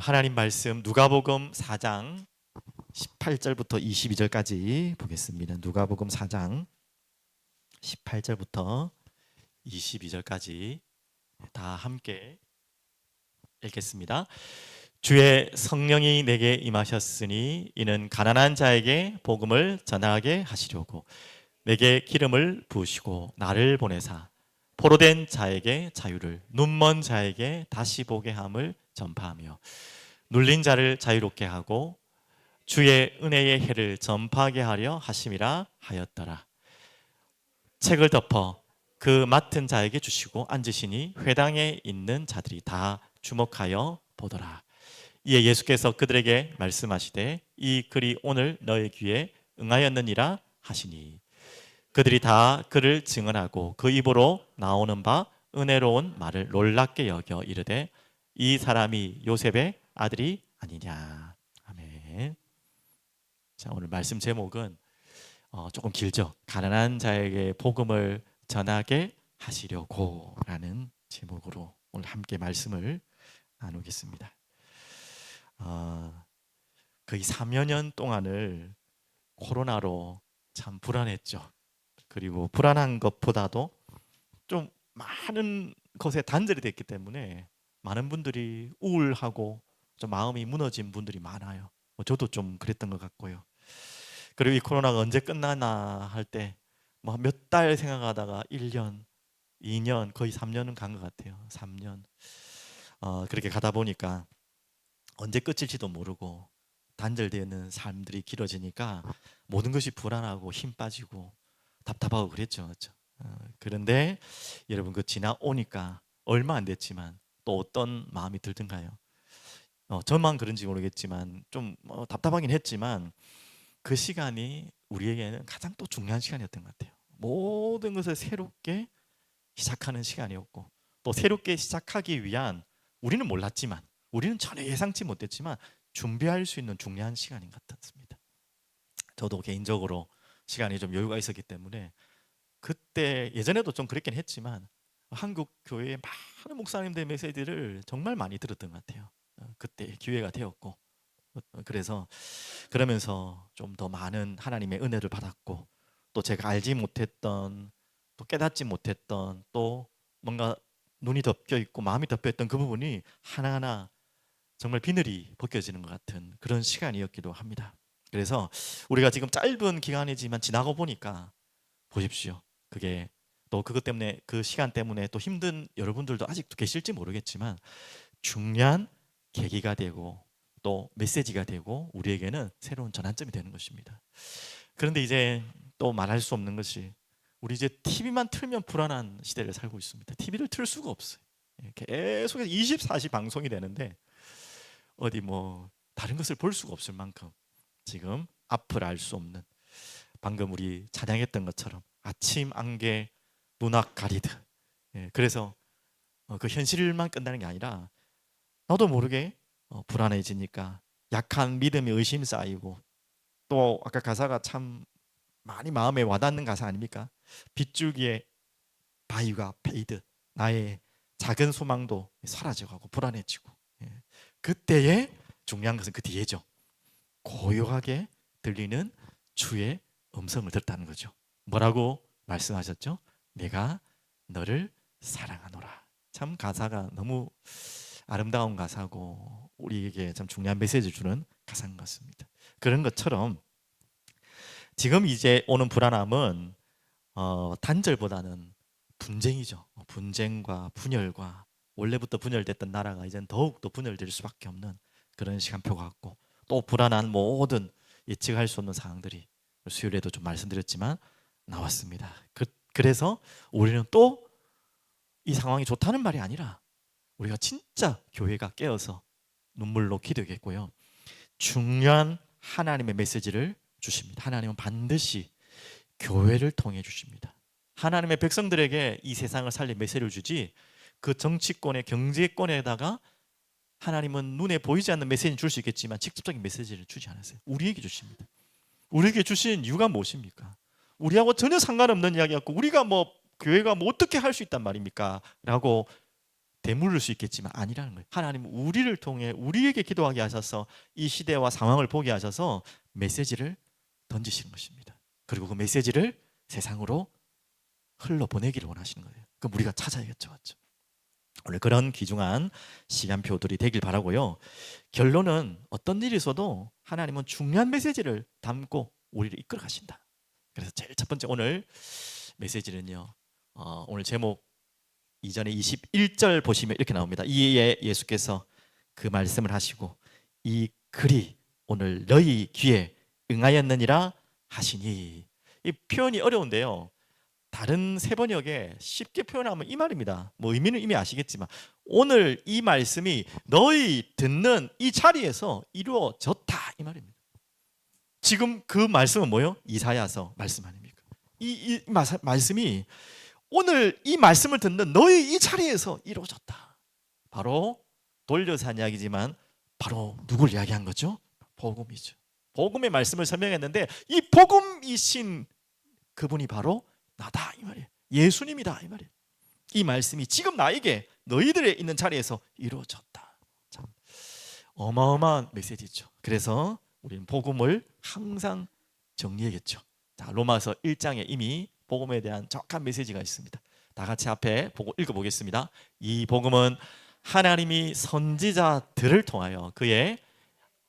하나님 말씀 누가복음 4장 18절부터 22절까지 보겠습니다. 누가복음 4장 18절부터 22절까지 다 함께 읽겠습니다. 주의 성령이 내게 임하셨으니 이는 가난한 자에게 복음을 전하게 하시려고 내게 기름을 부으시고 나를 보내사 포로된 자에게 자유를 눈먼 자에게 다시 보게 함을 전파하며 눌린 자를 자유롭게 하고 주의 은혜의 해를 전파하게 하려 하심이라 하였더라. 책을 덮어 그 맡은 자에게 주시고 앉으시니 회당에 있는 자들이 다 주목하여 보더라. 이에 예수께서 그들에게 말씀하시되 이 글이 오늘 너의 귀에 응하였느니라 하시니 그들이 다 그를 증언하고 그 입으로 나오는 바 은혜로운 말을 놀랍게 여겨 이르되 이 사람이 요셉의 아들이 아니냐. 아멘. 자, 오늘 말씀 제목은 조금 길죠. 가난한 자에게 복음을 전하게 하시려고 라는 제목으로 오늘 함께 말씀을 나누겠습니다. 거의 3여 년 동안을 코로나로 참 불안했죠. 그리고 불안한 것보다도 좀 많은 것에 단절이 됐기 때문에 많은 분들이 우울하고 좀 마음이 무너진 분들이 많아요. 저도 좀 그랬던 것 같고요. 그리고 이 코로나가 언제 끝나나 할 때 뭐 몇 달 생각하다가 1년, 2년, 거의 3년은 간 것 같아요. 3년. 그렇게 가다 보니까 언제 끝일지도 모르고 단절되는 삶들이 길어지니까 모든 것이 불안하고 힘 빠지고 답답하고 그랬죠. 그렇죠? 그런데 여러분 그 지나오니까 얼마 안 됐지만 또 어떤 마음이 들던가요? 저만 그런지 모르겠지만 좀 답답하긴 했지만 그 시간이 우리에게는 가장 또 중요한 시간이었던 것 같아요. 모든 것을 새롭게 시작하는 시간이었고 또 새롭게 시작하기 위한 우리는 몰랐지만 우리는 전혀 예상치 못했지만 준비할 수 있는 중요한 시간인 것 같았습니다. 저도 개인적으로 시간이 좀 여유가 있었기 때문에 그때 예전에도 좀 그랬긴 했지만 한국 교회의 많은 목사님들의 메시지를 정말 많이 들었던 것 같아요. 그때 기회가 되었고 그래서 그러면서 좀 더 많은 하나님의 은혜를 받았고 또 제가 알지 못했던 또 깨닫지 못했던 또 뭔가 눈이 덮여 있고 마음이 덮여 있던 그 부분이 하나하나 정말 비늘이 벗겨지는 것 같은 그런 시간이었기도 합니다. 그래서 우리가 지금 짧은 기간이지만 지나고 보니까 보십시오. 그게 또 그것 때문에 그 시간 때문에 또 힘든 여러분들도 아직도 계실지 모르겠지만 중요한 계기가 되고 또 메시지가 되고 우리에게는 새로운 전환점이 되는 것입니다. 그런데 이제 또 말할 수 없는 것이 우리 이제 TV만 틀면 불안한 시대를 살고 있습니다. TV를 틀 수가 없어요. 계속해서 24시 방송이 되는데 어디 뭐 다른 것을 볼 수가 없을 만큼 지금 앞을 알 수 없는 방금 우리 찬양했던 것처럼 아침 안개 눈앞 가리듯 그래서 그 현실만 끝나는 게 아니라 나도 모르게 불안해지니까 약한 믿음의 의심 쌓이고 또 아까 가사가 참 많이 마음에 와닿는 가사 아닙니까? 빗줄기에 바위가 패이듯 나의 작은 소망도 사라져가고 불안해지고 그때에 중요한 것은 그 뒤에죠. 고요하게 들리는 주의 음성을 듣다는 거죠. 뭐라고 말씀하셨죠? 내가 너를 사랑하노라. 참 가사가 너무 아름다운 가사고 우리에게 참 중요한 메시지를 주는 가사인 것 같습니다. 그런 것처럼 지금 이제 오는 불안함은 단절보다는 분쟁이죠. 분쟁과 분열과 원래부터 분열됐던 나라가 이제는 더욱더 분열될 수밖에 없는 그런 시간표 같고 또 불안한 모든 예측할 수 없는 상황들이 수요일에도 좀 말씀드렸지만 나왔습니다. 그래서 우리는 또 이 상황이 좋다는 말이 아니라 우리가 진짜 교회가 깨어서 눈물로 기도했고요. 중요한 하나님의 메시지를 주십니다. 하나님은 반드시 교회를 통해 주십니다. 하나님의 백성들에게 이 세상을 살릴 메시지를 주지 그 정치권의 경제권에다가 하나님은 눈에 보이지 않는 메시지를 줄 수 있겠지만 직접적인 메시지를 주지 않으세요. 우리에게 주십니다. 우리에게 주신 이유가 무엇입니까? 우리하고 전혀 상관없는 이야기였고 우리가 뭐 교회가 뭐 어떻게 할 수 있단 말입니까? 라고 되물을 수 있겠지만 아니라는 거예요. 하나님은 우리를 통해 우리에게 기도하게 하셔서 이 시대와 상황을 보게 하셔서 메시지를 던지시는 것입니다. 그리고 그 메시지를 세상으로 흘러보내기를 원하시는 거예요. 그럼 우리가 찾아야겠죠. 맞죠? 오늘 그런 귀중한 시간표들이 되길 바라고요. 결론은 어떤 일이 있어도 하나님은 중요한 메시지를 담고 우리를 이끌어 가신다. 그래서 제일 첫 번째 오늘 메시지는요. 오늘 제목 이전에 21절 보시면 이렇게 나옵니다. 이에 예수께서 그 말씀을 하시고 이 글이 오늘 너희 귀에 응하였느니라 하시니. 이 표현이 어려운데요. 다른 세 번역에 쉽게 표현하면 이 말입니다. 뭐 의미는 이미 아시겠지만 오늘 이 말씀이 너희 듣는 이 자리에서 이루어졌다 이 말입니다. 지금 그 말씀은 뭐예요? 이사야서 말씀 아닙니까? 이 말씀이 오늘 이 말씀을 듣는 너희 이 자리에서 이루어졌다. 바로 돌려서 한 이야기지만 바로 누굴 이야기한 거죠? 복음이죠. 복음의 말씀을 설명했는데 이 복음이신 그분이 바로 나다 이 말이에요. 예수님이다 이 말이에요. 이 말씀이 지금 나에게 너희들의 있는 자리에서 이루어졌다. 참 어마어마한 메시지죠. 그래서 우리는 복음을 항상 정리해야겠죠. 자, 로마서 1장에 이미 복음에 대한 정확한 메시지가 있습니다. 다 같이 앞에 보고 읽어보겠습니다. 이 복음은 하나님이 선지자들을 통하여 그의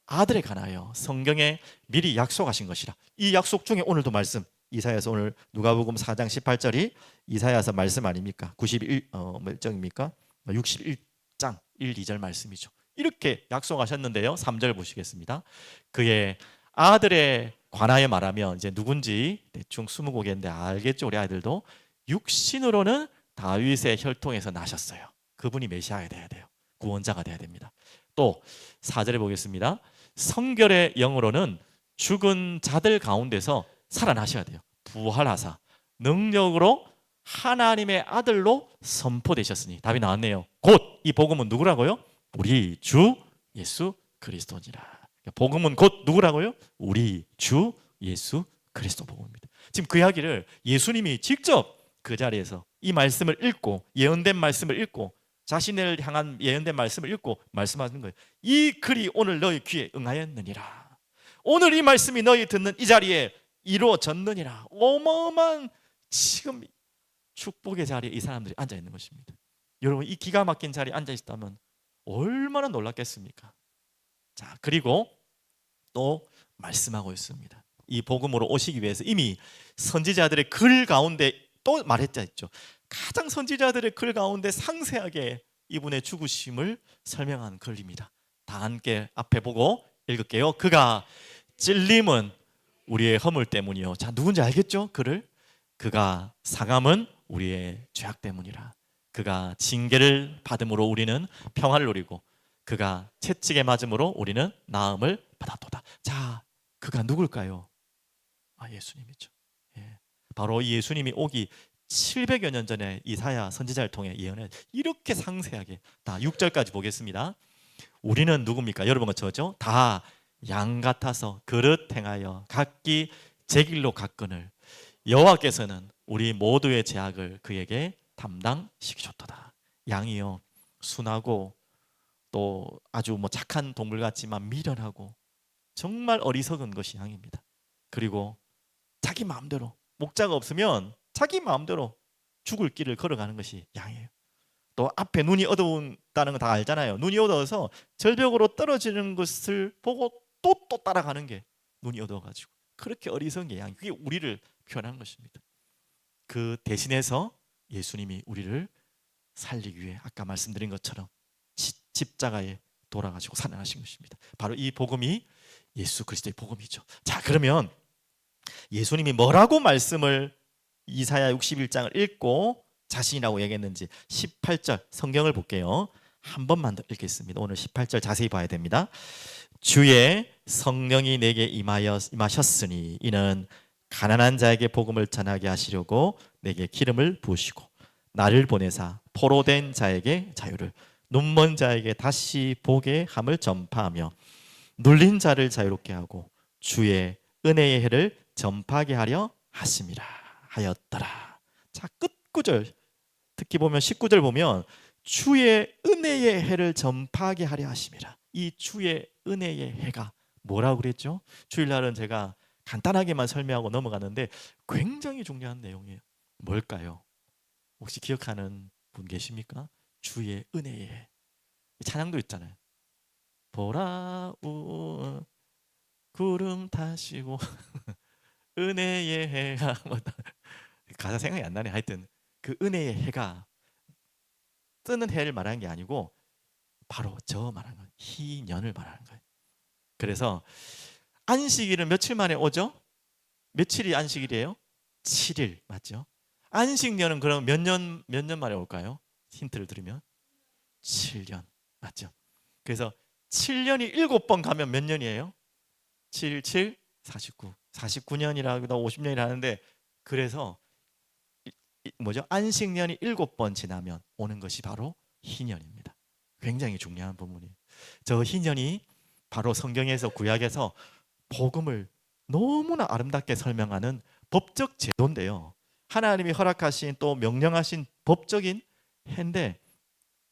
아들에 관하여 성경에 미리 약속하신 것이라. 이 약속 중에 오늘도 말씀 이사야서 오늘 누가복음 4장 18절이 이사야서 말씀 아닙니까? 91 몇 장입니까? 61장 1, 2절 말씀이죠. 이렇게 약속하셨는데요. 3절 보시겠습니다. 그의 아들에 관하여 말하면 이제 누군지 대충 20곡인데 알겠죠? 우리 아이들도 육신으로는 다윗의 혈통에서 나셨어요. 그분이 메시아가 돼야 돼요. 구원자가 돼야 됩니다. 또 4절에 보겠습니다. 성결의 영으로는 죽은 자들 가운데서 살아나셔야 돼요. 부활하사 능력으로 하나님의 아들로 선포되셨으니 답이 나왔네요. 곧 이 복음은 누구라고요? 우리 주 예수 그리스도니라. 복음은 곧 누구라고요? 우리 주 예수 그리스도 복음입니다. 지금 그 이야기를 예수님이 직접 그 자리에서 이 말씀을 읽고 예언된 말씀을 읽고 자신을 향한 예언된 말씀을 읽고 말씀하는 거예요. 이 글이 오늘 너희 귀에 응하였느니라. 오늘 이 말씀이 너희 듣는 이 자리에 이루어졌느니라. 어마어마한 지금 축복의 자리에 이 사람들이 앉아 있는 것입니다. 여러분 이 기가 막힌 자리에 앉아 있다면 얼마나 놀랐겠습니까? 자, 그리고 또 말씀하고 있습니다. 이 복음으로 오시기 위해서 이미 선지자들의 글 가운데 또 말했죠. 가장 선지자들의 글 가운데 상세하게 이분의 죽으심을 설명한 글입니다. 다 함께 앞에 보고 읽을게요. 그가 찔림은 우리의 허물 때문이요. 자, 누군지 알겠죠? 그를 그가 상함은 우리의 죄악 때문이라. 그가 징계를 받음으로 우리는 평화를 누리고 그가 채찍에 맞음으로 우리는 나음을 받았도다. 자, 그가 누굴까요? 예수님이죠. 예. 바로 예수님이 오기 700여 년 전에 이사야 선지자를 통해 예언해 이렇게 상세하게 다 6절까지 보겠습니다. 우리는 누굽니까? 여러분과 저죠? 다 양 같아서 그릇 행하여 각기 제 길로 갔거늘 여호와께서는 우리 모두의 죄악을 그에게 담당시키셨도다. 양이요 순하고 또 아주 착한 동물 같지만 미련하고 정말 어리석은 것이 양입니다. 그리고 자기 마음대로 목자가 없으면 자기 마음대로 죽을 길을 걸어가는 것이 양이에요. 또 앞에 눈이 어두운다는 거 다 알잖아요. 눈이 어두워서 절벽으로 떨어지는 것을 보고 또 따라가는 게 눈이 어두워가지고 그렇게 어리석은 게 양. 그게 우리를 표현한 것입니다. 그 대신해서 예수님이 우리를 살리기 위해 아까 말씀드린 것처럼 십자가에 돌아가시고 살아나신 것입니다. 바로 이 복음이 예수 그리스도의 복음이죠. 자, 그러면 예수님이 뭐라고 말씀을 이사야 61장을 읽고 자신이라고 얘기했는지 18절 성경을 볼게요. 한 번만 더 읽겠습니다. 오늘 18절 자세히 봐야 됩니다. 주의 성령이 내게 임하셨으니 이는 가난한 자에게 복음을 전하게 하시려고 내게 기름을 부으시고 나를 보내사 포로된 자에게 자유를 눈먼 자에게 다시 보게 함을 전파하며 눌린 자를 자유롭게 하고 주의 은혜의 해를 전파하게 하려 하심이라 하였더라. 자, 끝 구절 특히 보면 19절 보면 주의 은혜의 해를 전파하게 하려 하심이라. 이 주의 은혜의 해가 뭐라고 그랬죠? 주일날은 제가 간단하게만 설명하고 넘어가는데 굉장히 중요한 내용이에요. 뭘까요? 혹시 기억하는 분 계십니까? 주의 은혜의 해. 찬양도 있잖아요. 보라 구름 타시고 은혜의 해가 가사 생각이 안 나네. 하여튼 그 은혜의 해가 뜨는 해를 말하는 게 아니고 바로 저 말하는 거예요. 희년을 말하는 거예요. 그래서 안식일은 며칠 만에 오죠? 며칠이 안식일이에요? 7일 맞죠? 안식년은 그럼 몇 년 만에 올까요? 힌트를 드리면 7년 맞죠? 그래서 7년이 7번 가면 몇 년이에요? 7, 7, 49. 49년이라고도 50년이라 하는데 그래서 뭐죠? 안식년이 7번 지나면 오는 것이 바로 희년입니다. 굉장히 중요한 부분이에요. 저 희년이 바로 성경에서 구약에서 복음을 너무나 아름답게 설명하는 법적 제도인데요. 하나님이 허락하신 또 명령하신 법적인 해인데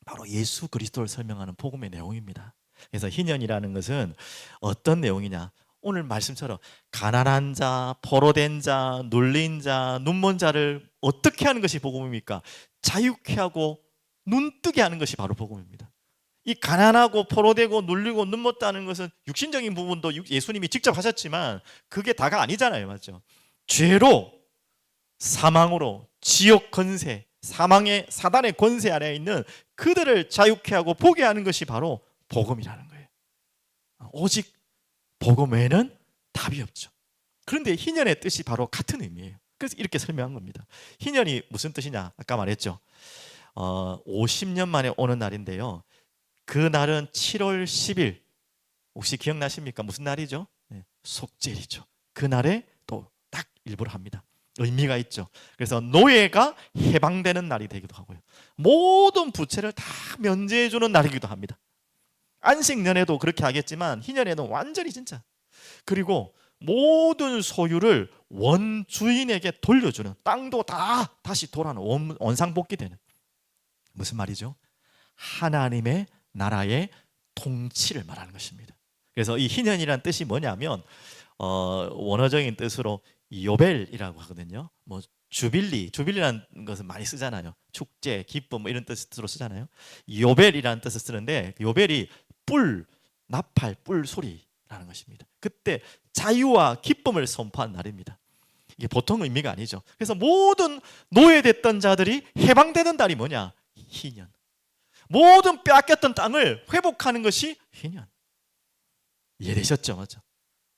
바로 예수 그리스도를 설명하는 복음의 내용입니다. 그래서 희년이라는 것은 어떤 내용이냐? 오늘 말씀처럼 가난한 자, 포로된 자, 눌린 자, 눈먼 자를 어떻게 하는 것이 복음입니까? 자유케 하고 눈뜨게 하는 것이 바로 복음입니다. 이 가난하고 포로되고 눌리고 눈먼다는 것은 육신적인 부분도 예수님이 직접 하셨지만 그게 다가 아니잖아요. 맞죠? 죄로 사망으로 지옥 권세, 사망의 사단의 권세 아래에 있는 그들을 자유케 하고 보게 하는 것이 바로 복음이라는 거예요. 오직 복음 외에는 답이 없죠. 그런데 희년의 뜻이 바로 같은 의미예요. 그래서 이렇게 설명한 겁니다. 희년이 무슨 뜻이냐? 아까 말했죠. 50년 만에 오는 날인데요. 그 날은 7월 10일. 혹시 기억나십니까? 무슨 날이죠? 네, 속죄일이죠. 그 날에 또 딱 일부러 합니다. 의미가 있죠. 그래서 노예가 해방되는 날이 되기도 하고요. 모든 부채를 다 면제해 주는 날이기도 합니다. 안식년에도 그렇게 하겠지만 희년에는 완전히 진짜. 그리고 모든 소유를 원주인에게 돌려주는, 땅도 다 다시 돌아오는 원상복귀되는. 무슨 말이죠? 하나님의 나라의 통치를 말하는 것입니다. 그래서 이 희년이란 뜻이 뭐냐면 원어적인 뜻으로 요벨이라고 하거든요. 뭐 주빌리라는 것은 많이 쓰잖아요. 축제, 기쁨 뭐 이런 뜻으로 쓰잖아요. 요벨이라는 뜻을 쓰는데 요벨이 뿔, 나팔, 뿔 소리라는 것입니다. 그때 자유와 기쁨을 선포한 날입니다. 이게 보통 의미가 아니죠. 그래서 모든 노예됐던 자들이 해방되는 날이 뭐냐? 희년. 모든 빼앗겼던 땅을 회복하는 것이 희년. 이해되셨죠? 맞죠?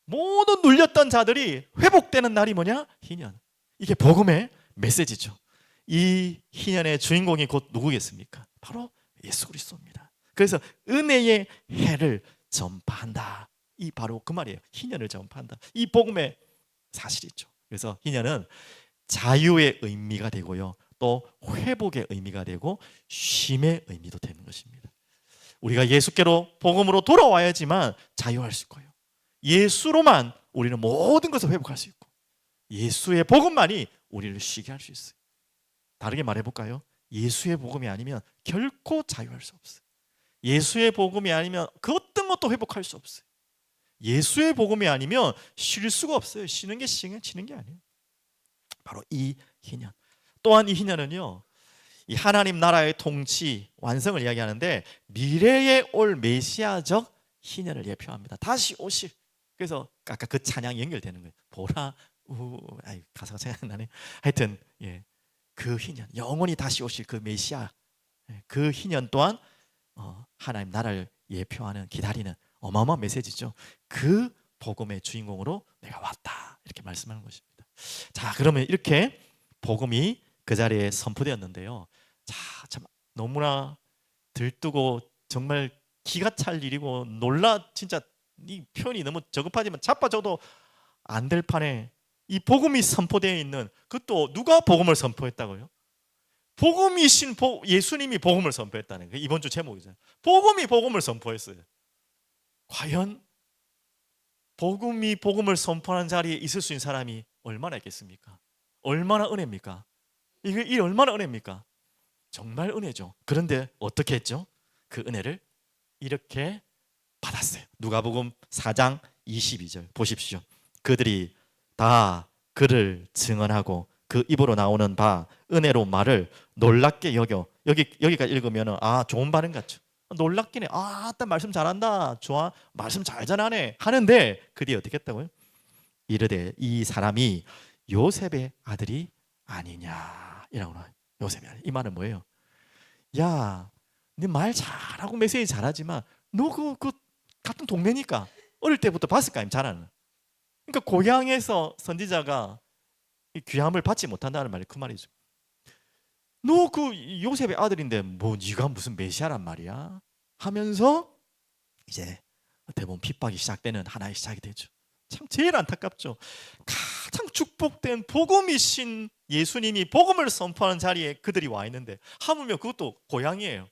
모든 눌렸던 자들이 회복되는 날이 뭐냐? 희년. 이게 복음의 메시지죠. 이 희년의 주인공이 곧 누구겠습니까? 바로 예수 그리스도입니다. 그래서 은혜의 해를 전파한다. 이 바로 그 말이에요. 희년을 전파한다. 이 복음의 사실이죠. 그래서 희년은 자유의 의미가 되고요. 또 회복의 의미가 되고 쉼의 의미도 되는 것입니다. 우리가 예수께로 복음으로 돌아와야지만 자유할 수 있고요. 예수로만 우리는 모든 것을 회복할 수 있고 예수의 복음만이 우리를 쉬게 할 수 있어요. 다르게 말해볼까요? 예수의 복음이 아니면 결코 자유할 수 없어요. 예수의 복음이 아니면 그 어떤 것도 회복할 수 없어요. 예수의 복음이 아니면 쉴 수가 없어요. 쉬는 게 쉬는 게 아니에요. 바로 이 희년. 또한 이 희년은요, 이 하나님 나라의 통치 완성을 이야기하는데 미래에 올 메시아적 희년을 예표합니다. 다시 오실. 그래서 아까 그 찬양이 연결되는 거예요. 보라 가사가 생각나네. 하여튼 그 희년, 영원히 다시 오실 그 메시아, 그 희년 또한 하나님 나라를 예표하는, 기다리는 어마어마한 메시지죠. 그 복음의 주인공으로 내가 왔다, 이렇게 말씀하는 것입니다. 자, 그러면 이렇게 복음이 그 자리에 선포되었는데요. 자, 참 너무나 들뜨고 정말 기가 찰 일이고 진짜 이 표현이 너무 저급하지만 자빠져도 안 될 판에 이 복음이 선포되어 있는, 그것도 누가 복음을 선포했다고요? 복음이신 예수님이 복음을 선포했다는 게 이번 주 제목이잖아요. 복음이 복음을 선포했어요. 과연 복음이 복음을 선포하는 자리에 있을 수 있는 사람이 얼마나 있겠습니까? 얼마나 은혜입니까? 이게 얼마나 은혜입니까? 정말 은혜죠. 그런데 어떻게 했죠? 그 은혜를 이렇게 받았어요. 누가복음 4장 22절 보십시오. 그들이 다 그를 증언하고 그 입으로 나오는 바 은혜로운 말을 놀랍게 여겨. 여기까지 읽으면 좋은 발음 같죠. 놀랍긴 해. 딱 말씀 잘한다. 좋아. 말씀 잘 전하네. 하는데 그들이 어떻게 했다고요? 이르되 이 사람이 요셉의 아들이 아니냐 이라고 나와요. 요셉이 아니. 이 말은 뭐예요? 야, 네 말 잘하고 메시지 잘하지만 너 그 같은 동네니까 어릴 때부터 봤을 거 아니야 잘하는. 그러니까 고향에서 선지자가 이 귀함을 받지 못한다는 말이 그 말이죠. 너 그 요셉의 아들인데 뭐 네가 무슨 메시아란 말이야? 하면서 이제 대부분 핍박이 시작되는 하나의 시작이 되죠. 참 제일 안타깝죠. 가장 축복된 복음이신 예수님이 복음을 선포하는 자리에 그들이 와 있는데 하물며 그것도 고향이에요.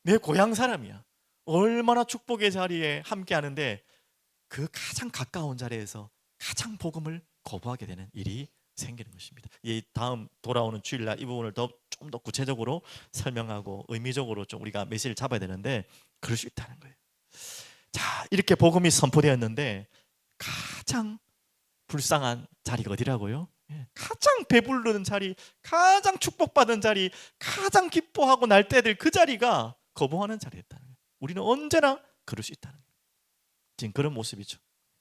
내 고향 사람이야. 얼마나 축복의 자리에 함께 하는데 그 가장 가까운 자리에서 가장 복음을 거부하게 되는 일이 생기는 것입니다. 이 다음 돌아오는 주일날 이 부분을 좀 더 구체적으로 설명하고 의미적으로 좀 우리가 메시지를 잡아야 되는데 그럴 수 있다는 거예요. 자, 이렇게 복음이 선포되었는데 가장 불쌍한 자리가 어디라고요? 가장 배부르는 자리, 가장 축복받은 자리, 가장 기뻐하고 날 때들 그 자리가 거부하는 자리였다는 거예요. 우리는 언제나 그럴 수 있다는 거예요. 지금 그런 모습이죠.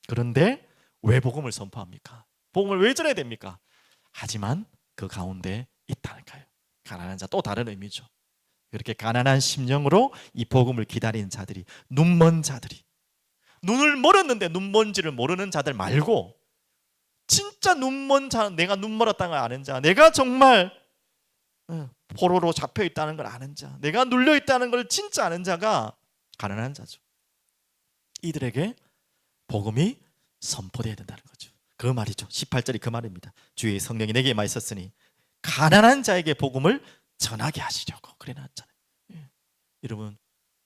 그런데 왜 복음을 선포합니까? 복음을 왜 전해야 됩니까? 하지만 그 가운데 있다니까요. 가난한 자, 또 다른 의미죠. 그렇게 가난한 심령으로 이 복음을 기다리는 자들이, 눈먼 자들이, 눈을 멀었는데 눈 먼지를 모르는 자들 말고 진짜 눈먼 자, 내가 눈 멀었다는 걸 아는 자, 내가 정말 포로로 잡혀 있다는 걸 아는 자, 내가 눌려 있다는 걸 진짜 아는 자가 가난한 자죠. 이들에게 복음이 선포되어야 된다는 거죠. 그 말이죠. 18절이 그 말입니다. 주의 성령이 내게 많이 있었으니 가난한 자에게 복음을 전하게 하시려고 그래 놨잖아요. 여러분,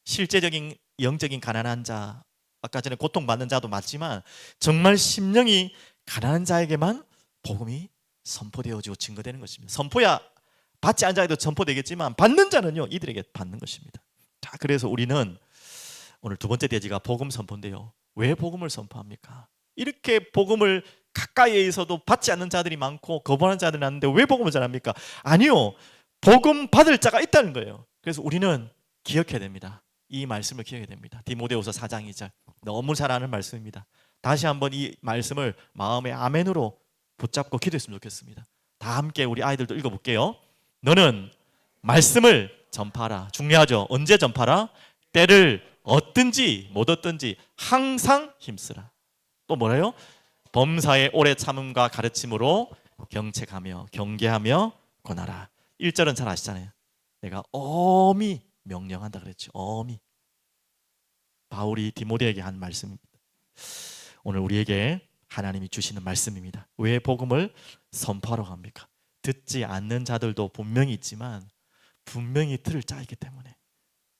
실제적인 영적인 가난한 자, 아까 전에 고통받는 자도 맞지만 정말 심령이 가난한 자에게만 복음이 선포되어지고 증거되는 것입니다. 선포야 받지 않은 자에도 선포되겠지만 받는 자는요 이들에게 받는 것입니다. 자, 그래서 우리는 오늘 두 번째 대지가 복음 선포인데요. 왜 복음을 선포합니까? 이렇게 복음을 가까이에서도 받지 않는 자들이 많고 거부하는 자들이 많은데 왜 복음을 전합니까? 아니요, 복음 받을 자가 있다는 거예요. 그래서 우리는 기억해야 됩니다. 이 말씀을 기억해야 됩니다. 디모데후서 4장 2절 너무 잘 아는 말씀입니다. 다시 한번 이 말씀을 마음의 아멘으로 붙잡고 기도했으면 좋겠습니다. 다 함께 우리 아이들도 읽어볼게요. 너는 말씀을 전파하라. 중요하죠. 언제 전파하라? 때를 얻든지 못 얻든지 항상 힘쓰라. 또 뭐래요? 범사의 오래 참음과 가르침으로 경책하며 경계하며 권하라. 1절은 잘 아시잖아요. 내가 엄히 명령한다 그랬죠. 엄히. 바울이 디모데에게 한 말씀입니다. 오늘 우리에게 하나님이 주시는 말씀입니다. 왜 복음을 선포하러 갑니까? 듣지 않는 자들도 분명히 있지만 분명히 들을 자이기 때문에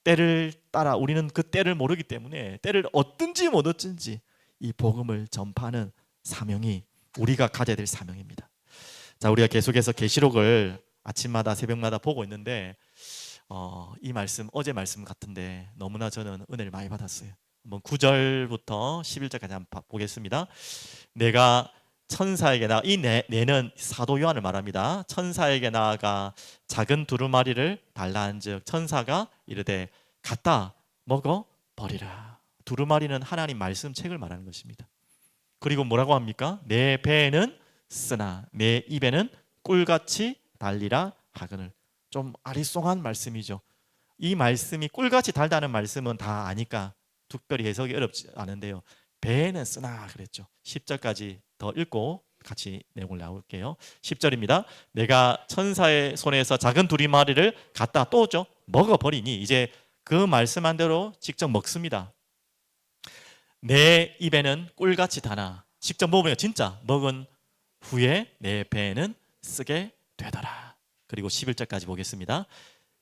때를 따라 우리는 그 때를 모르기 때문에 때를 얻든지 못 얻든지 이 복음을 전파하는 사명이 우리가 가져야 될 사명입니다. 자, 우리가 계속해서 계시록을 아침마다 새벽마다 보고 있는데 이 말씀 어제 말씀 같은데 너무나 저는 은혜를 많이 받았어요. 한번 9절부터 11절까지 한번 보겠습니다. 내가 천사에게 나아가 이 내는 사도 요한을 말합니다. 천사에게 나아가 작은 두루마리를 달라한즉 천사가 이르되 갖다 먹어 버리라. 두루마리는 하나님 말씀 책을 말하는 것입니다. 그리고 뭐라고 합니까? 내 배에는 쓰나 내 입에는 꿀같이 달리라 하거늘. 좀 아리송한 말씀이죠. 이 말씀이 꿀같이 달다는 말씀은 다 아니까 특별히 해석이 어렵지 않은데요. 배에는 쓰나 그랬죠. 10절까지 더 읽고 같이 내용을 나올게요. 10절입니다. 내가 천사의 손에서 작은 두루마리를 갖다 또 줘 먹어버리니 이제 그 말씀한 대로 직접 먹습니다. 내 입에는 꿀같이 다나 직접 먹으면 진짜 먹은 후에 내 배에는 쓰게 되더라. 그리고 11절까지 보겠습니다.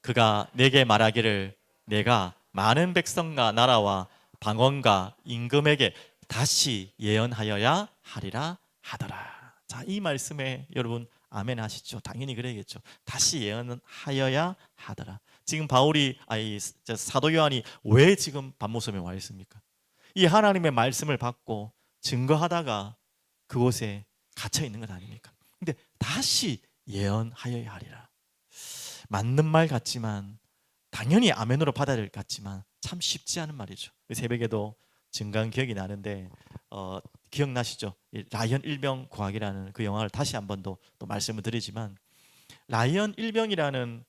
그가 내게 말하기를 내가 많은 백성과 나라와 방언과 임금에게 다시 예언하여야 하리라 하더라. 자, 이 말씀에 여러분 아멘 하시죠. 당연히 그래야겠죠. 다시 예언하여야 하더라. 지금 바울이 사도 요한이 왜 지금 반모섬에 와 있습니까? 이 하나님의 말씀을 받고 증거하다가 그곳에 갇혀 있는 것 아닙니까? 근데 다시 예언하여야 하리라. 맞는 말 같지만 당연히 아멘으로 받아야 될 것 같지만 참 쉽지 않은 말이죠. 새벽에도 증강 기억이 나는데 기억나시죠? 라이언 일병 구하기라는 그 영화를 다시 한 번 더 또 말씀을 드리지만 라이언 일병이라는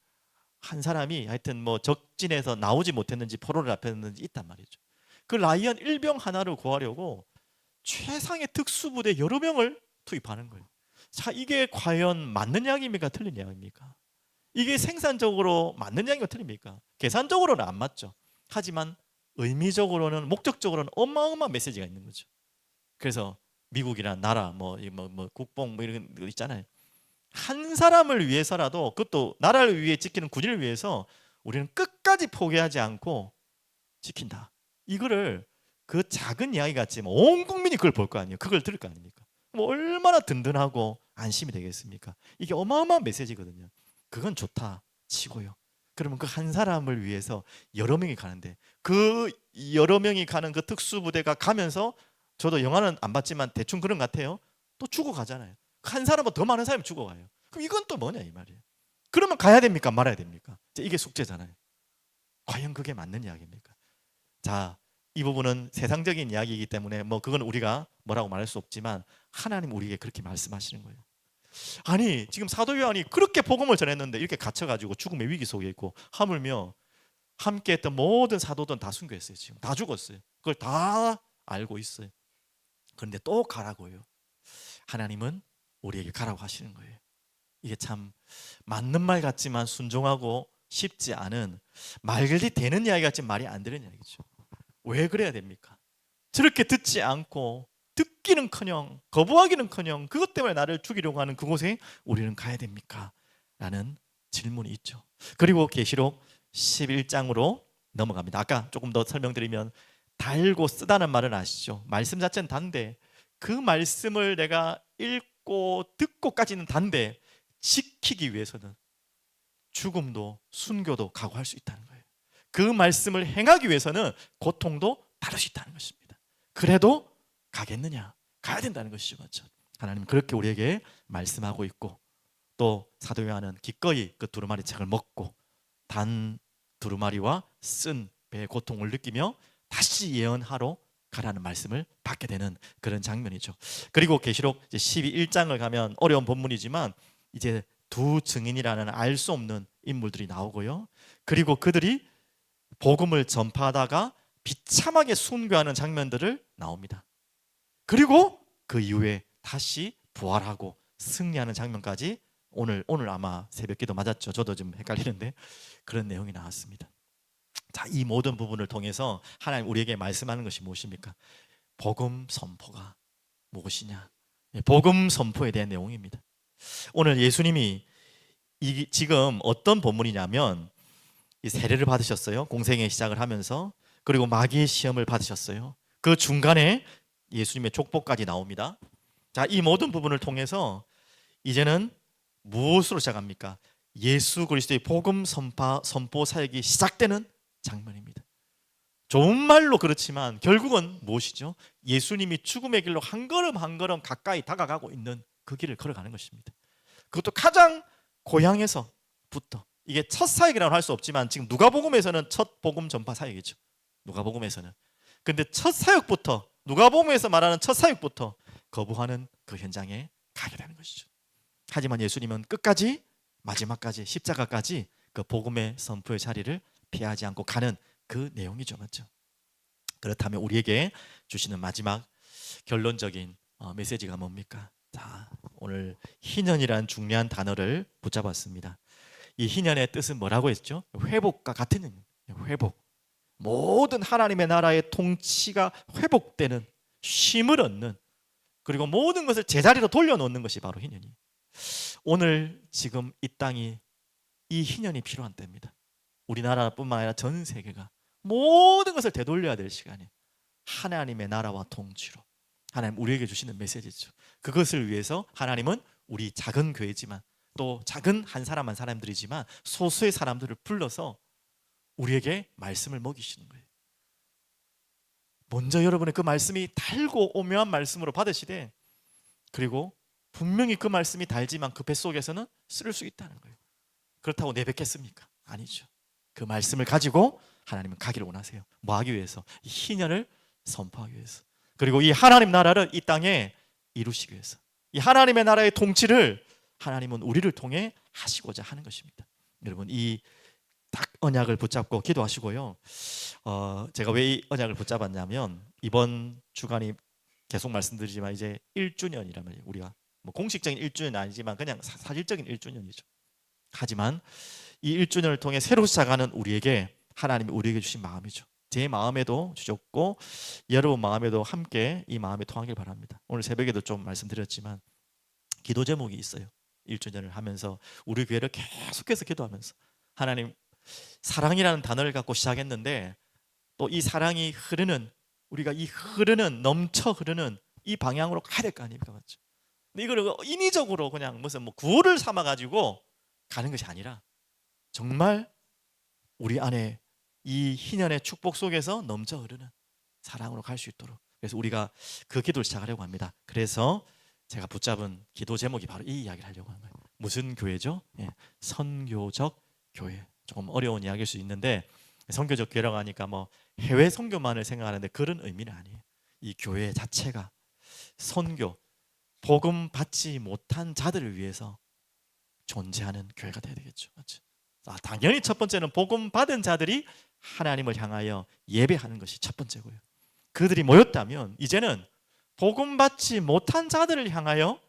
한 사람이 하여튼 뭐 적진에서 나오지 못했는지 포로를 잡혔는지 있단 말이죠. 그 라이언 일병 하나를 구하려고 최상의 특수부대 여러 명을 투입하는 거예요. 자, 이게 과연 맞는 이야기입니까? 틀린 이야기입니까? 이게 생산적으로 맞는 이야기가 틀립니까? 계산적으로는 안 맞죠. 하지만 의미적으로는 목적적으로는 어마어마한 메시지가 있는 거죠. 그래서 미국이란 나라 뭐 국뽕 뭐 이런 거 있잖아요. 한 사람을 위해서라도 그것도 나라를 위해 지키는 군인을 위해서 우리는 끝까지 포기하지 않고 지킨다. 이거를 그 작은 이야기 같지만 온 국민이 그걸 볼 거 아니에요. 그걸 들을 거 아닙니까? 뭐 얼마나 든든하고 안심이 되겠습니까? 이게 어마어마한 메시지거든요. 그건 좋다 치고요. 그러면 그 한 사람을 위해서 여러 명이 가는데 그 여러 명이 가는 그 특수부대가 가면서 저도 영화는 안 봤지만 대충 그런 것 같아요. 또 죽어가잖아요. 한 사람보다 더 많은 사람이 죽어가요. 그럼 이건 또 뭐냐 이 말이에요. 그러면 가야 됩니까? 말아야 됩니까? 이게 숙제잖아요. 과연 그게 맞는 이야기입니까? 자, 이 부분은 세상적인 이야기이기 때문에 뭐 그건 우리가 뭐라고 말할 수 없지만 하나님 우리에게 그렇게 말씀하시는 거예요. 아니 지금 사도 요한이 그렇게 복음을 전했는데 이렇게 갇혀가지고 죽음의 위기 속에 있고 하물며 함께했던 모든 사도들은 다 순교했어요. 지금 다 죽었어요. 그걸 다 알고 있어요. 그런데 또 가라고 해요. 하나님은 우리에게 가라고 하시는 거예요. 이게 참 맞는 말 같지만 순종하고 쉽지 않은 말이 되는 이야기 같지만 말이 안 되는 이야기죠. 왜 그래야 됩니까? 저렇게 듣지 않고 듣기는커녕 거부하기는커녕 그것 때문에 나를 죽이려고 하는 그곳에 우리는 가야 됩니까? 라는 질문이 있죠. 그리고 계시록 11장으로 넘어갑니다. 아까 조금 더 설명드리면 달고 쓰다는 말은 아시죠? 말씀 자체는 단데 그 말씀을 내가 읽고 듣고까지는 단데 지키기 위해서는 죽음도 순교도 각오할 수 있다는 거예요. 그 말씀을 행하기 위해서는 고통도 다룰 수 있다는 것입니다. 그래도 가겠느냐? 가야 된다는 것이죠. 맞죠? 하나님 그렇게 우리에게 말씀하고 있고 또 사도 요한은 기꺼이 그 두루마리 책을 먹고 단 두루마리와 쓴 배의 고통을 느끼며 다시 예언하러 가라는 말씀을 받게 되는 그런 장면이죠. 그리고 계시록 12장을 가면 어려운 본문이지만 이제 두 증인이라는 알 수 없는 인물들이 나오고요. 그리고 그들이 복음을 전파하다가 비참하게 순교하는 장면들을 나옵니다. 그리고 그 이후에 다시 부활하고 승리하는 장면까지 오늘 아마 새벽기도 맞았죠. 저도 좀 헷갈리는데 그런 내용이 나왔습니다. 자, 이 모든 부분을 통해서 하나님 우리에게 말씀하는 것이 무엇입니까? 복음 선포가 무엇이냐? 복음 선포에 대한 내용입니다. 오늘 예수님이 지금 어떤 본문이냐면 이 세례를 받으셨어요. 공생의 시작을 하면서 그리고 마귀의 시험을 받으셨어요. 그 중간에 예수님의 족보까지 나옵니다. 자, 이 모든 부분을 통해서 이제는 무엇으로 시작합니까? 예수 그리스도의 복음 선포 사역이 시작되는 장면입니다. 좋은 말로 그렇지만 결국은 무엇이죠? 예수님이 죽음의 길로 한 걸음 한 걸음 가까이 다가가고 있는 그 길을 걸어가는 것입니다. 그것도 가장 고향에서부터 이게 첫 사역이라고 할 수 없지만 지금 누가복음에서는 첫 복음 전파 사역이죠. 누가복음에서는. 근데 첫 사역부터 누가복음에서 말하는 첫 사역부터 거부하는 그 현장에 가게 되는 것이죠. 하지만 예수님은 끝까지 마지막까지 십자가까지 그 복음의 선포의 자리를 피하지 않고 가는 그 내용이죠. 맞죠? 그렇다면 우리에게 주시는 마지막 결론적인 메시지가 뭡니까? 자, 오늘 희년이란 중요한 단어를 붙잡았습니다. 이 희년의 뜻은 뭐라고 했죠? 회복과 같은 의미입니다. 회복. 모든 하나님의 나라의 통치가 회복되는 쉼을 얻는 그리고 모든 것을 제자리로 돌려놓는 것이 바로 희년이에요. 오늘 지금 이 땅이 이 희년이 필요한 때입니다. 우리나라뿐만 아니라 전 세계가 모든 것을 되돌려야 될 시간이에요. 하나님의 나라와 통치로. 하나님 우리에게 주시는 메시지죠. 그것을 위해서 하나님은 우리 작은 교회지만 또 작은 한 사람 한 사람들이지만 소수의 사람들을 불러서 우리에게 말씀을 먹이시는 거예요. 먼저 여러분의 그 말씀이 달고 오묘한 말씀으로 받으시되, 그리고 분명히 그 말씀이 달지만 그 뱃속에서는 쓸 수 있다는 거예요. 그렇다고 내뱉겠습니까? 아니죠. 그 말씀을 가지고 하나님은 가기를 원하세요. 뭐 하기 위해서? 이 희년을 선포하기 위해서, 그리고 이 하나님 나라를 이 땅에 이루시기 위해서, 이 하나님의 나라의 통치를 하나님은 우리를 통해 하시고자 하는 것입니다. 여러분, 이 딱 언약을 붙잡고 기도하시고요. 제가 왜 이 언약을 붙잡았냐면, 이번 주간이 계속 말씀드리지만 이제 1주년이라면, 우리가 뭐 공식적인 1주년은 아니지만 그냥 사실적인 1주년이죠. 하지만 이 1주년을 통해 새로 시작하는 우리에게 하나님이 우리에게 주신 마음이죠. 제 마음에도 주셨고 여러분 마음에도 함께 이 마음에 통하길 바랍니다. 오늘 새벽에도 좀 말씀드렸지만 기도 제목이 있어요. 1주년을 하면서 우리 교회를 계속해서 기도하면서, 하나님, 사랑이라는 단어를 갖고 시작했는데 또 이 사랑이 흐르는, 우리가 이 흐르는, 넘쳐 흐르는 이 방향으로 가야 될 거 아닙니까? 맞죠? 근데 이걸 인위적으로 그냥 무슨 뭐 구호를 삼아 가지고 가는 것이 아니라 정말 우리 안에 이 희년의 축복 속에서 넘쳐 흐르는 사랑으로 갈 수 있도록, 그래서 우리가 그 기도를 시작하려고 합니다. 그래서 제가 붙잡은 기도 제목이 바로 이 이야기를 하려고 하는 거예요. 무슨 교회죠? 선교적 교회. 조금 어려운 이야기일 수 있는데, 선교적 교회라고 하니까 뭐 해외 선교만을 생각하는데 그런 의미는 아니에요. 이 교회 자체가 선교, 복음 받지 못한 자들을 위해서 존재하는 교회가 돼야 되겠죠. 맞죠? 당연히 첫 번째는 복음 받은 자들이 하나님을 향하여 예배하는 것이 첫 번째고요. 그들이 모였다면 이제는 복음 받지 못한 자들을 향하여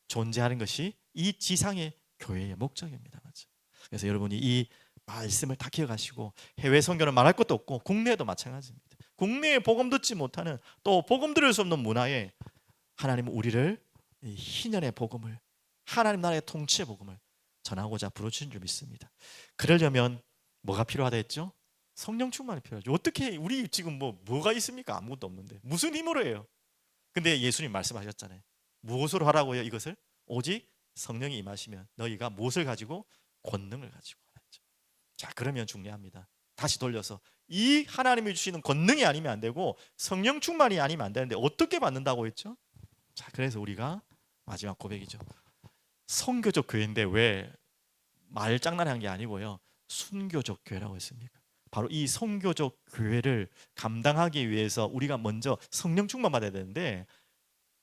존재하는 것이 이 지상의 교회의 목적입니다. 맞죠? 그래서 여러분이 이 말씀을 다 기억하시고, 해외 선교는 말할 것도 없고 국내에도 마찬가지입니다. 국내에 복음 듣지 못하는, 또 복음 들을 수 없는 문화에 하나님은 우리를 이 희년의 복음을, 하나님 나라의 통치의 복음을 전하고자 부르신 줄 믿습니다. 그러려면 뭐가 필요하다 했죠? 성령 충만이 필요하죠. 어떻게, 우리 지금 뭐가 있습니까? 아무것도 없는데 무슨 힘으로 해요? 근데 예수님 말씀하셨잖아요. 무엇으로 하라고요? 이것을 오직 성령이 임하시면 너희가 무엇을 가지고? 권능을 가지고. 자, 그러면 중요합니다. 다시 돌려서 이 하나님이 주시는 권능이 아니면 안 되고 성령 충만이 아니면 안 되는데 어떻게 받는다고 했죠? 자, 그래서 우리가 마지막 고백이죠. 선교적 교회인데 왜 말장난한 게 아니고요, 순교적 교회라고 했습니까? 바로 이 선교적 교회를 감당하기 위해서 우리가 먼저 성령 충만 받아야 되는데,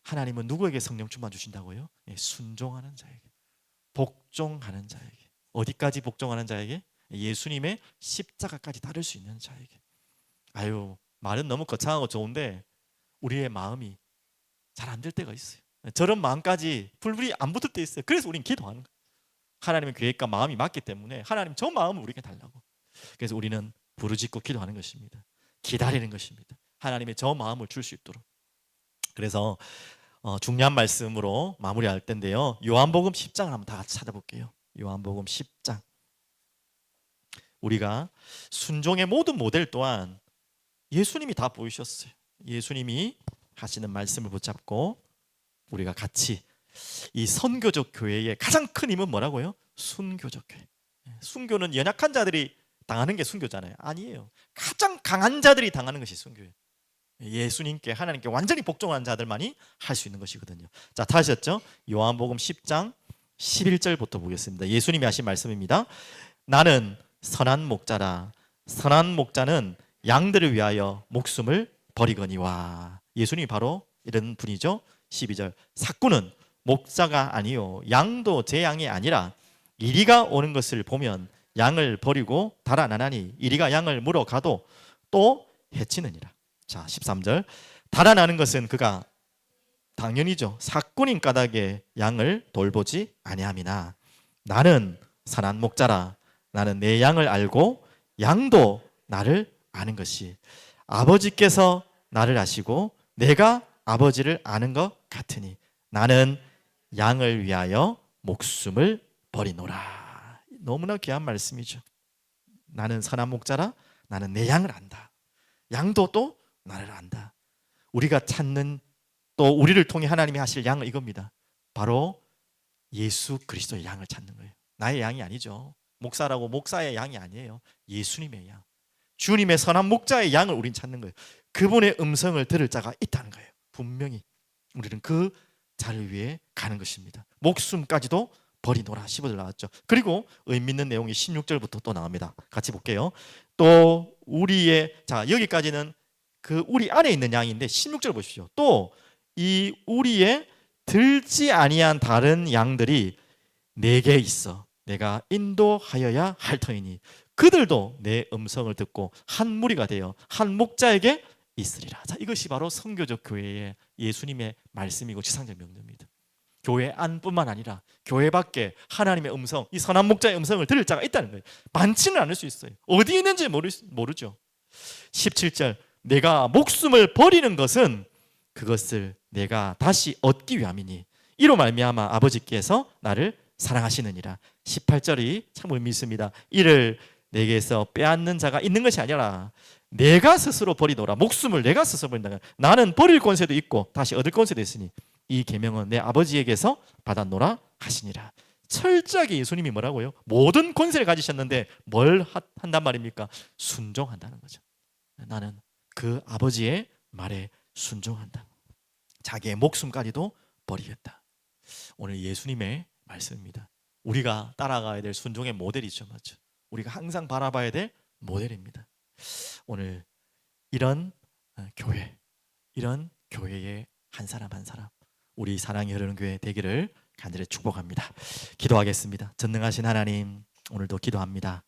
하나님은 누구에게 성령 충만 주신다고요? 순종하는 자에게, 복종하는 자에게. 어디까지 복종하는 자에게? 예수님의 십자가까지 따를 수 있는 자에게. 아유, 말은 너무 거창하고 좋은데 우리의 마음이 잘 안 될 때가 있어요. 저런 마음까지 불불이 안 붙을 때 있어요. 그래서 우리는 기도하는 거예요. 하나님의 계획과 마음이 맞기 때문에 하나님 저 마음을 우리에게 달라고. 그래서 우리는 부르짖고 기도하는 것입니다. 기다리는 것입니다. 하나님의 저 마음을 줄 수 있도록. 그래서 중요한 말씀으로 마무리할 텐데요, 요한복음 10장을 한번 다 같이 찾아볼게요. 요한복음 10장. 우리가 순종의 모든 모델 또한 예수님이 다 보이셨어요. 예수님이 하시는 말씀을 붙잡고 우리가 같이, 이 선교적 교회의 가장 큰 힘은 뭐라고요? 순교적 교회. 순교는 연약한 자들이 당하는 게 순교잖아요. 아니에요. 가장 강한 자들이 당하는 것이 순교예요. 예수님께, 하나님께 완전히 복종한 자들만이 할 수 있는 것이거든요. 자, 다시 했죠? 요한복음 10장 11절부터 보겠습니다. 예수님이 하신 말씀입니다. 나는 선한 목자라. 선한 목자는 양들을 위하여 목숨을 버리거니와. 예수님이 바로 이런 분이죠. 12절. 삭구는 목자가 아니요 양도 제 양이 아니라 이리가 오는 것을 보면 양을 버리고 달아나나니 이리가 양을 물어가도 또 해치느니라. 자, 13절. 달아나는 것은 그가, 당연히죠, 삭군인 까닭에 양을 돌보지 아니함이나 나는 선한 목자라. 나는 내 양을 알고 양도 나를 아는 것이 아버지께서 나를 아시고 내가 아버지를 아는 것 같으니 나는 양을 위하여 목숨을 버리노라. 너무나 귀한 말씀이죠. 나는 선한 목자라. 나는 내 양을 안다. 양도 또 나를 안다. 우리가 찾는, 또 우리를 통해 하나님이 하실 양은 이겁니다. 바로 예수 그리스도의 양을 찾는 거예요. 나의 양이 아니죠. 목사라고 목사의 양이 아니에요. 예수님의 양. 주님의 선한 목자의 양을 우린 찾는 거예요. 그분의 음성을 들을 자가 있다는 거예요. 분명히 우리는 그 자를 위해 가는 것입니다. 목숨까지도 버리노라 15절 나왔죠. 그리고 의미 있는 내용이 16절부터 또 나옵니다. 같이 볼게요. 또 우리의 자 여기까지는 그 우리 안에 있는 양인데 16절 보십시오. 또 이 우리의 들지 아니한 다른 양들이 내게 있어 내가 인도하여야 할 터이니 그들도 내 음성을 듣고 한 무리가 되어 한 목자에게 있으리라. 자, 이것이 바로 선교적 교회의 예수님의 말씀이고 지상적 명령입니다. 교회 안뿐만 아니라 교회 밖에 하나님의 음성, 이 선한 목자의 음성을 들을 자가 있다는 거예요. 많지는 않을 수 있어요. 어디 있는지 모르죠. 17절 내가 목숨을 버리는 것은 그것을 내가 다시 얻기 위함이니 이로 말미암아 아버지께서 나를 사랑하시느니라. 18절이 참 의미 있습니다. 이를 내게서 빼앗는 자가 있는 것이 아니라 내가 스스로 버리노라. 목숨을 내가 스스로 버린다. 나는 버릴 권세도 있고 다시 얻을 권세도 있으니 이 계명은 내 아버지에게서 받았노라 하시니라. 철저하게 예수님이 뭐라고요? 모든 권세를 가지셨는데 뭘 한단 말입니까? 순종한다는 거죠. 나는 그 아버지의 말에 순종한다. 자기의 목숨까지도 버리겠다. 오늘 예수님의 말씀입니다. 우리가 따라가야 될 순종의 모델이죠, 맞죠? 우리가 항상 바라봐야 될 모델입니다. 오늘 이런 교회, 이런 교회의 한 사람 한 사람, 우리 사랑이 흐르는 교회 되기를 간절히 축복합니다. 기도하겠습니다. 전능하신 하나님, 오늘도 기도합니다.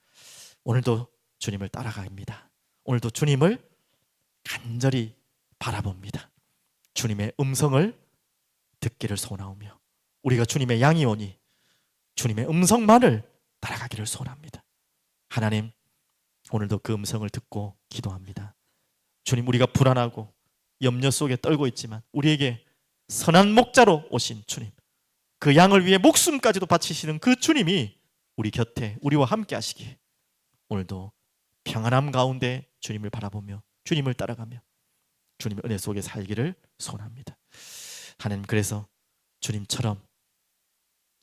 오늘도 주님을 따라갑니다. 오늘도 주님을 간절히 바라봅니다. 주님의 음성을 듣기를 소원하오며 우리가 주님의 양이오니 주님의 음성만을 따라가기를 소원합니다. 하나님, 오늘도 그 음성을 듣고 기도합니다. 주님, 우리가 불안하고 염려 속에 떨고 있지만 우리에게 선한 목자로 오신 주님, 그 양을 위해 목숨까지도 바치시는 그 주님이 우리 곁에 우리와 함께 하시기에 오늘도 평안함 가운데 주님을 바라보며 주님을 따라가며 주님의 은혜 속에 살기를 소원합니다. 하나님, 그래서 주님처럼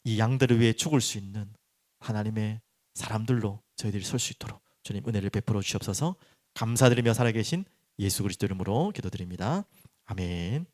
이 양들을 위해 죽을 수 있는 하나님의 사람들로 저희들이 설 수 있도록 주님 은혜를 베풀어 주시옵소서. 감사드리며 살아계신 예수 그리스도 이름으로 기도드립니다. 아멘.